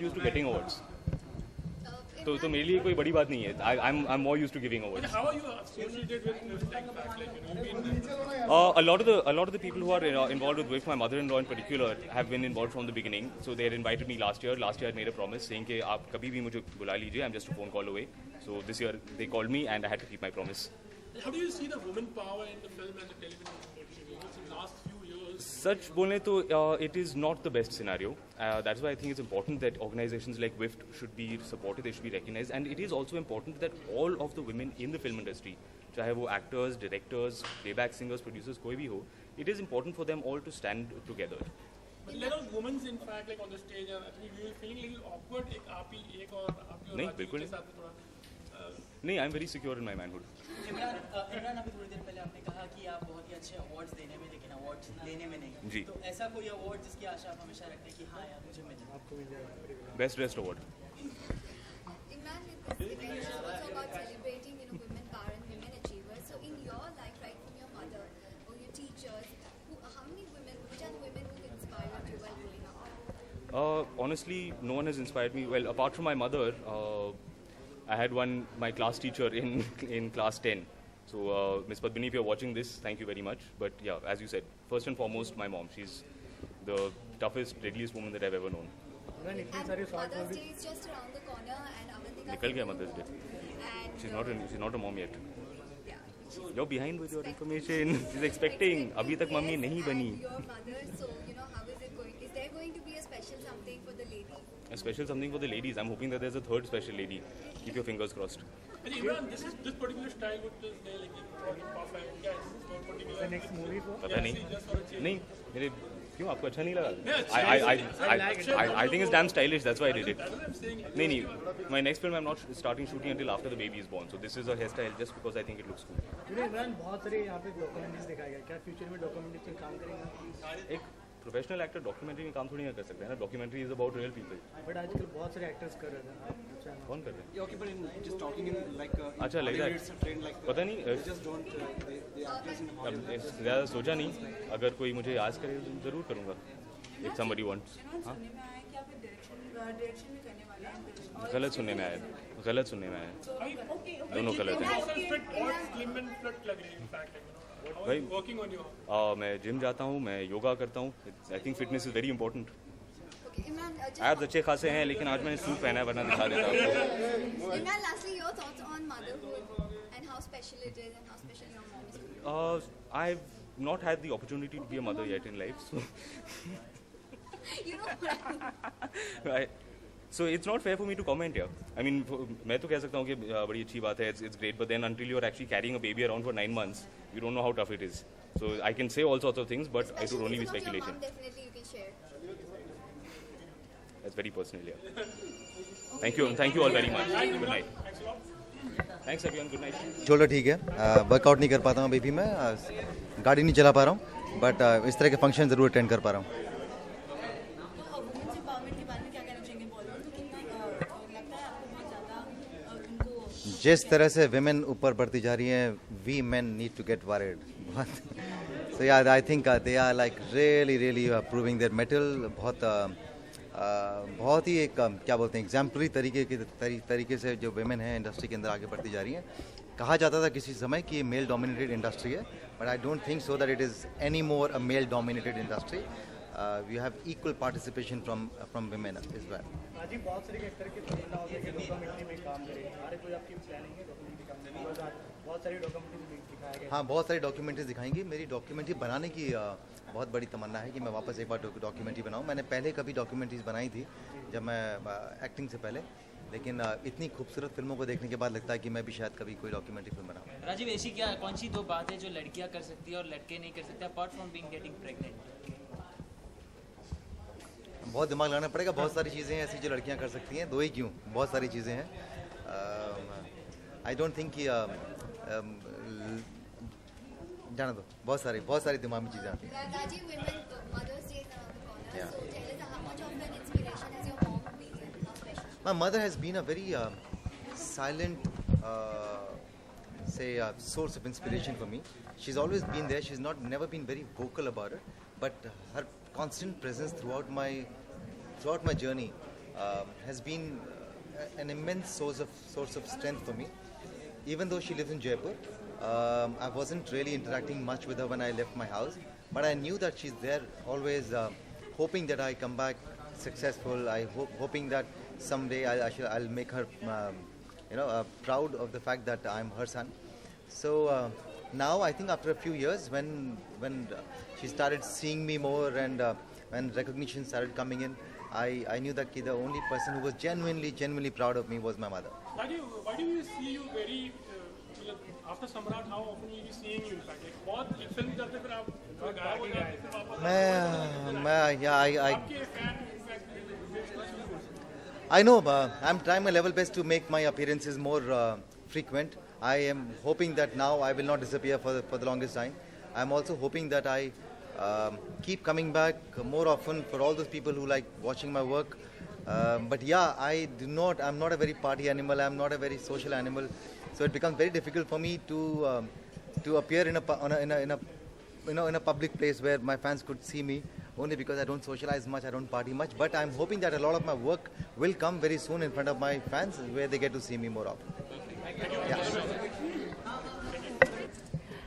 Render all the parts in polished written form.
used to getting awards. तो मेरे लिए कोई बड़ी बात नहीं है. I'm more used to giving awards. How are you associated with tech back? Like, A lot of the people who are involved with WIF, my mother-in-law in particular, have been involved from the beginning. So they had invited me last year. Last year I made a promise saying कि आप कभी भी मुझे बुला लीजिए. I'm just a phone call away. So this year they called me and I had to keep my promise. how do you see the woman power in the film and the television industry? In the last few years. Such बोले तो it is not the best scenario. That's why I think it's important that organizations like WIFT should be supported, they should be recognized, and it is also important that all of the women in the film industry, चाहे वो actors, directors, playback singers, producers, कोई भी हो, it is important for them all to stand together. But let us women in fact like on the stage, I think you were feeling a little awkward. एक और नहीं, बिल्कुल नहीं. नहीं, I'm very secure in my manhood. Imran अभी थोड़ी देर पहले आपने कहा कि आप बहुत ही अच्छे अवार्ड्स देने में, लेकिन अवार्ड्स लेने में नहीं. जी. तो ऐसा कोई अवार्ड जिसकी आशा आप हमेशा रखते हैं कि हाँ यार मुझे मिल जाए, आपको मिल जाए? Best dressed award. Imran, this event is also about celebrating, women power and women achievers. So in your life, right from your mother or your teachers, how many women, which are the women who inspired you while growing up? Honestly, no one has inspired me. Well, apart from my mother, I had my class teacher in class 10. So, Ms. Padmini, if you're watching this, thank you very much. But yeah, as you said, first and foremost, my mom. She's the toughest, deadliest woman that I've ever known. And Mother's Day is just around the corner, and Avantika. निकल गया Mother's Day. And She's not a mom yet. yeah. You're behind with your information. She's expecting. अभी तक mummy नहीं बनी. And your mother, so how is it going? Is there going to be a special something for the lady? A special something for the ladies. I'm hoping that there's a third special lady. Keep your fingers crossed. And Imran, this particular style would just say like puff and guys, this is not particular. The next movie for? पता नहीं. Just for a change. नहीं मेरे क्यों आपको अच्छा नहीं लगा? Yeah, I think it's damn stylish. That's why I did it. That's what I'm saying. नहीं. My next film I'm not starting shooting until after the baby is born. So this is a hairstyle just because I think it looks cool. Imran, बहुत सारे यहाँ पे documentaries दिखाए गए. क्या future में documentary में काम करेंगे? एक प्रोफेशनल एक्टर डॉक्यूमेंट्री में काम थोड़ी ना कर सकते हैं ना. Documentary is about real people. But आजकल बहुत सारे एक्टर्स कर रहे हैं. कौन कर रहे हैं? Okay, but just talking in like अच्छा like that. it's a trend like पता नहीं. just don't they are just in अब ज़्यादा सोचा नहीं. अगर कोई मुझे याद करे तो ज़रूर करूँगा. If somebody wants. हाँ. गलत सुनने में आया. गलत सुनने में आया. दोनों गलत हैं. Fit or slim and fit लग रही है in fact. How are भाई you working on your? मैं जिम जाता हूँ, मैं योगा करता हूँ. I think fitness is very important. Okay, Imran, abs अच्छे खासे हैं लेकिन आज मैंने सूट पहना है वरना दिखा देता आपको. Imran, lastly, your thoughts on motherhood and how special it is and how special your mom is to you. I've not had the opportunity to be a mother yet in life, so You know what I mean? so it's not fair for me to comment here. I mean, मैं तो कह सकता हूँ कि बड़ी अच्छी बात है, it's great, but then until you're actually carrying a baby around for 9 months, you don't know how tough it is. So I can say all sorts of things, but it would only be Especially speculation. Your mom, definitely you can share. That's very personal, yeah. Thank you all very much. Good night. Thanks everyone. Good night. चलो ठीक है. Workout नहीं कर पाता हूँ अभी भी मैं. गाड़ी नहीं चला पा रहा हूँ, बट इस तरह के फंक्शन ज़रूर अटेंड कर पा रहा हूँ. वुमेन्स एम्पावरमेंट के बारे में क्या कहना चाहेंगे? बॉलीवुड को कितना लगता है आपको बहुत ज़्यादा उनको जिस तरह से विमेन ऊपर बढ़ती जा रही हैं, we men need to get worried. So यार I think they are like really proving their mettle. बहुत ही एक क्या बोलते हैं एग्जाम्पलरी तरीके से जो विमेन हैं इंडस्ट्री के अंदर आगे बढ़ती जा रही हैं. कहा जाता था किसी समय कि ये मेल डोमिनेटेड इंडस्ट्री है, but I don't think so that it is any more a male dominated industry. We have equal participation from women as well. आज ही बहुत सारे एक्टर के तमन्ना होता है कि डॉक्यूमेंट्री में काम करें. हमारे कोई आपकी प्लानिंग है डॉक्यूमेंट्री काम करने की? बहुत सारी डॉक्यूमेंट्रीज दिखाए गए. हाँ, बहुत सारी डॉक्यूमेंट्रीज दिखाएंगी. मेरी डॉक्यूमेंट्री बनाने की बहुत बड़ी तमन्ना है कि मैं वापस एक बार डॉक्यूमेंट्री बनाऊँ. मैंने पहले कभी डॉक्यूमेंट्रीज बनाई थी जब मैं एक्टिंग से पहले, लेकिन इतनी खूबसूरत फिल्मों को देखने के बाद लगता है कि मैं भी शायद कभी कोई डॉक्यूमेंट्री फिल्म बनाऊँ. राजीव, ऐसी क्या कौन सी दो बात है जो लड़कियां कर सकती है और लड़के नहीं कर सकते apart from being getting pregnant? बहुत दिमाग लगाना पड़ेगा. बहुत सारी चीज़ें हैं ऐसी जो लड़कियां कर सकती हैं. दो ही क्यों, बहुत सारी चीज़ें हैं. आई डोंट थिंक कि जाना दो. बहुत सारी दिमाग में चीज़ें आती हैं. Rajiv, women, Mother's Day is around the corner. So tell us how much of an inspiration has your mom been and how special? My mother has been a very silent, source of inspiration for me. She's always been there. She's never been very vocal about it, but her constant presence throughout my journey has been an immense source of strength for me. Even though she lives in Jaipur, I wasn't really interacting much with her when I left my house, but I knew that she's there always, hoping that I come back successful. Hoping that someday I'll make her proud of the fact that I'm her son. So now I think after a few years, when she started seeing me more and when recognition started coming in, I knew that the only person who was genuinely proud of me was my mother. Why do we see you very after Samrat? How often will we be seeing you? In fact, like बहुत film करते फिर आप गायब हो जाते फिर वापस I know, I'm trying my level best to make my appearances more frequent. I am hoping that now I will not disappear for the longest time. I'm also hoping that I keep coming back more often for all those people who like watching my work. But yeah, I'm not a very party animal. I'm not a very social animal. So it becomes very difficult for me to appear in a public place where my fans could see me. Only because I don't socialize much, I don't party much. But I'm hoping that a lot of my work will come very soon in front of my fans, where they get to see me more often. Yeah.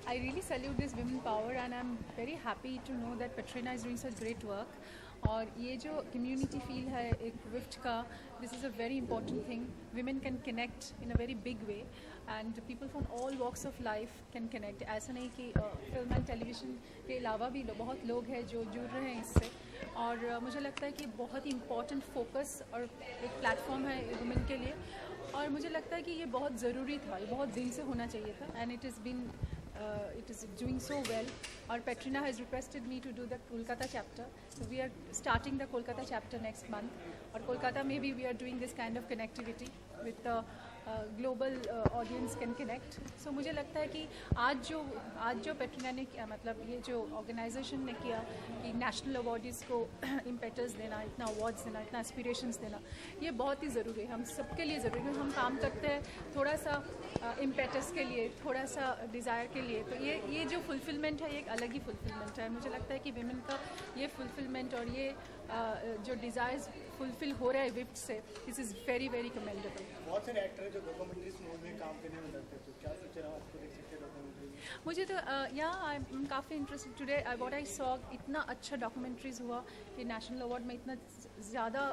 I really salute this women power, and I'm very happy to know that Petrina is doing such great work. और ये जो community feel है एक WIFT का, this is a very important thing. Women can connect in a very big way, and people from all walks of life can connect. ऐसा नहीं कि film and television के अलावा भी बहुत लोग हैं जो जुड़ रहे हैं इससे, और मुझे लगता है कि बहुत ही important focus और एक platform है women के लिए, और मुझे लगता है कि ये बहुत ज़रूरी था, ये बहुत दिन से होना चाहिए था, and it is doing so well. Or Petrina has requested me to do the Kolkata chapter, so we are starting the Kolkata chapter next month. Or Kolkata, maybe we are doing this kind of connectivity with the global audience can connect. So मुझे लगता है कि आज जो Petrina ने किया, मतलब ये जो organization ने किया कि national awardees को impetus देना, इतना awards देना, इतना aspirations देना, ये बहुत ही ज़रूरी है, हम सबके लिए ज़रूरी है. हम काम करते हैं थोड़ा सा impetus के लिए, थोड़ा सा desire के लिए, तो ये जो fulfillment है, ये एक अलग ही fulfillment है. मुझे लगता है कि women का ये fulfillment और ये जो desires fulfill हो रहा है WIFT से, this is very very commendable. बहुत सारे एक्टर हैं जो डॉक्यूमेंट्रीज में काम करने में लगते हैं, तो क्या सोच रहा हूँ आपको देख सकते हैं डॉक्यूमेंट्री? मुझे तो आई एम काफ़ी interested today. What I saw, इतना अच्छा डॉक्यूमेंट्रीज हुआ कि नेशनल अवार्ड में इतना ज़्यादा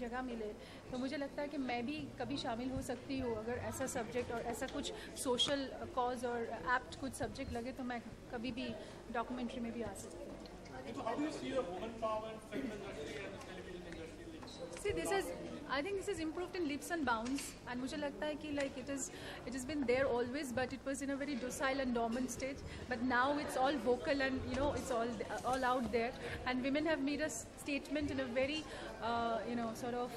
जगह मिले, तो मुझे लगता है कि मैं भी कभी शामिल हो सकती हूँ. अगर ऐसा सब्जेक्ट और ऐसा कुछ सोशल कॉज और एप्ट कुछ सब्जेक्ट लगे तो मैं कभी भी डॉक्यूमेंट्री में भी आ सकती हूँ. So how do you see the woman power in film industry and the television industry? See, I think this has improved in leaps and bounds, and मुझे लगता है कि like it has been there always, but it was in a very docile and dormant stage. But now it's all vocal and it's all out there, and women have made a statement in a very sort of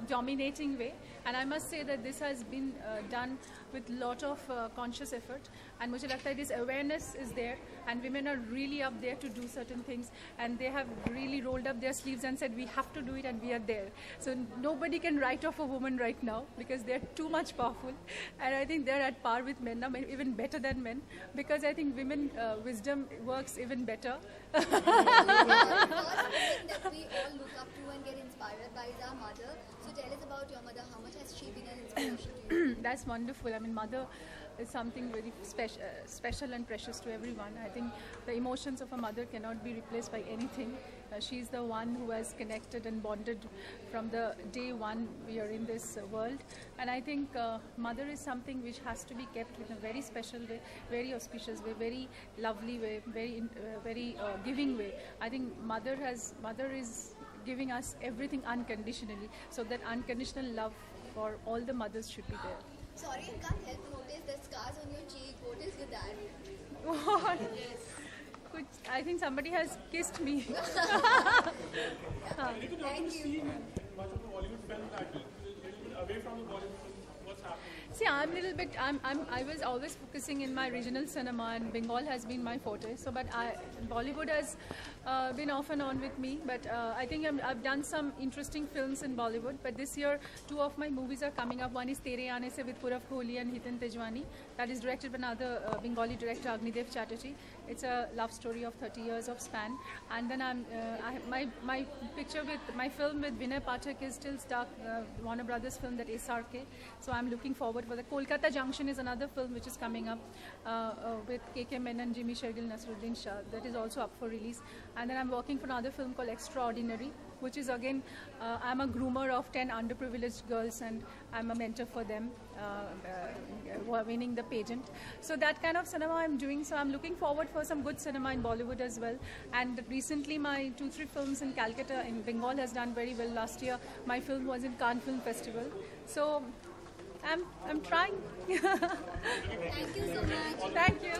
dominating way. And I must say that this has been done with lot of conscious effort, and मुझे लगता है this awareness is there, and women are really up there to do certain things, and they have really rolled up their sleeves and said we have to do it, and we are there. So nobody can write off a woman right now because they're too much powerful, and I think they're at par with men now, even better than men, because I think women wisdom works even better. That we all look up to and get inspired by is our mother. So tell us about your mother. How much has she been an inspiration to you? That's wonderful. I mean, mother is something very special and precious to everyone. I think the emotions of a mother cannot be replaced by anything. She's the one who has connected and bonded from the day one we are in this world. And I think mother is something which has to be kept in a very special way, very auspicious way, very lovely way, very giving way. I think mother is giving us everything unconditionally, so that unconditional love for all the mothers should be there. Sorry, I can't help notice the scars on your cheek. What is with that? What? I think somebody has kissed me. Thank you. See much of the Bollywood film that is a little bit away from the Bollywood film. What's happening? See, I was always focusing in my regional cinema, and Bengal has been my forte. So, but Bollywood has been off and on with me. But I think I've done some interesting films in Bollywood. But this year, 2 of my movies are coming up. One is Tere Aane Se with Purav Kohli and Hitan Tejwani. That is directed by another Bengali director, Agnidev Chatterjee. It's a love story of 30 years of span. And then my picture with my film with Vinay Pathak is still stuck. Warner Brothers film, that SRK. So I'm looking forward for the Kolkata Junction is another film which is coming up with KK Menon, Jimmy Shergill, Nasruddin Shah. That is also up for release. And then I'm working for another film called Extraordinary, which is again, I'm a groomer of 10 underprivileged girls and I'm a mentor for them, winning the pageant. So that kind of cinema I'm doing. So I'm looking forward for some good cinema in Bollywood as well. And recently my 2-3 films in Calcutta, in Bengal has done very well. Last year my film was in Cannes Film Festival. So I'm trying. Thank you so much. Thank you.